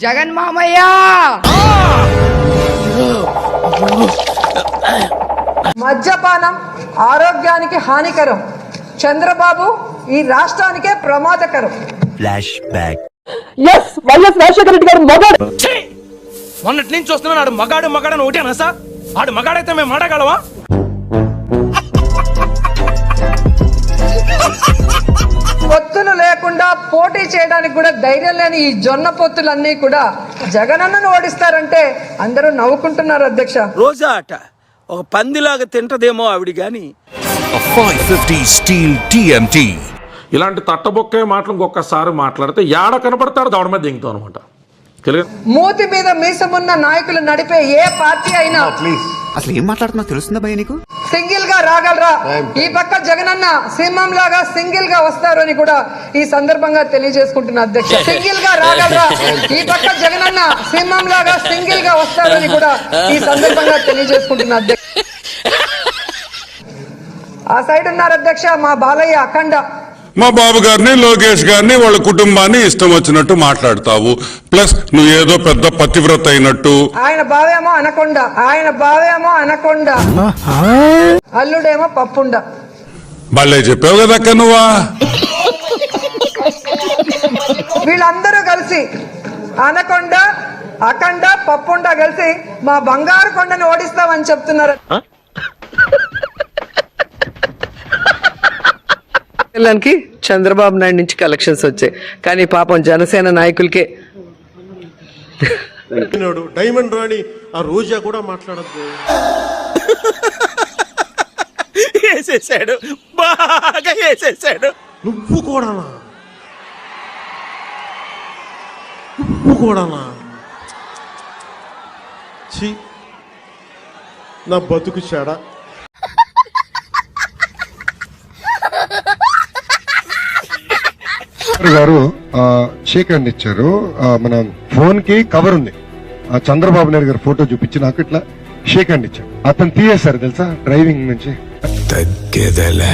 జగన్ మామయ్య మద్యపానం ఆరోగ్యానికి హానికరం. చంద్రబాబు ఈ రాష్ట్రానికే ప్రమాదకరం. Flash back. YS Rajasekhara Reddy గారు మగాడు. మొన్నటి నుంచి చూస్తున్నాడు మగాడు మగాడని ఒకటేనా సార్? ఆడు మగాడైతే మేము మాడగలవా? పొత్తులు లేకుండా పోటీ చేయడానికి కూడా ధైర్యం లేని ఈ జొన్న పొత్తులన్నీ కూడా జగనన్నను ఓడిస్తారంటే అందరూ నవ్వుకుంటున్నారు అధ్యక్ష. రోజా అట ఒక పందిలాగా తింటదేమో ఆవిడ గాని. 550 స్టీల్ TMT. ఇలాంటి తట్టబొక్కే మాటలు ఇంకొకసారి మాట్లాడితే యాడ కనపడతాడు దవడ మీద దింగుతాం అనమాట. మూతి మీద మీసమున్న నాయకులు నడిపే ఏ పార్టీ అయినా అసలు ఏం మాట్లాడుతున్నా తెలుస్తుందా భయ నీకు? సింగిల్ గా రాగలరా? ఈ పక్క జగనన్న సింహం లాగా సింగిల్ గా వస్తారు అని కూడా ఈ సందర్భంగా తెలియజేసుకుంటున్న అధ్యక్ష. సింగిల్ గా రాగలరా? ఈ పక్క జగనన్న సింహం లాగా సింగిల్ గా వస్తారు అని కూడా ఈ సందర్భంగా తెలియజేసుకుంటున్న అధ్యక్ష. ఆ సైడ్ ఉన్నారు అధ్యక్ష మా బాలయ్య అఖండ. మా బాబు గారిని లోకేష్ గారిని వాళ్ళ కుటుంబాన్ని ఇష్టం వచ్చినట్టు మాట్లాడతావు. ప్లస్ నువ్వు ఏదో పెద్ద పతివ్రత అయినట్టు. ఆయన బావేమో అనకొండ, ఆయన బావేమో అనకొండ, అల్లుడేమో పప్పుండ. భలే చెప్పావు కదక్క నువ్వా. వీళ్ళందరూ కలిసి అనకొండ అఖండ పప్పుండ కలిసి మా బంగారు కొండను ఓడిస్తామని చెప్తున్నారు. చంద్రబాబు నాయుడు నుంచి కలెక్షన్స్ వచ్చాయి, కానీ పాపం జనసేన నాయకులకే డైమండ్ రాణి ఆ రోజా కూడా మాట్లాడద్దు. వేసేసాడు, బాగా వేసేసాడు. నువ్వు కూడానా? ఛీ, నా బతుకు చెడా. గారు షేక్ హ్యాండ్ ఇచ్చారు. మన ఫోన్ కి కవర్ ఉంది, చంద్రబాబు నాయుడు గారు ఫోటో చూపించి నాకు ఇట్లా షేక్ హ్యాండ్ ఇచ్చారు. అతను తీయేశారు తెలుసా డ్రైవింగ్ నుంచి. తగ్గేదేలే.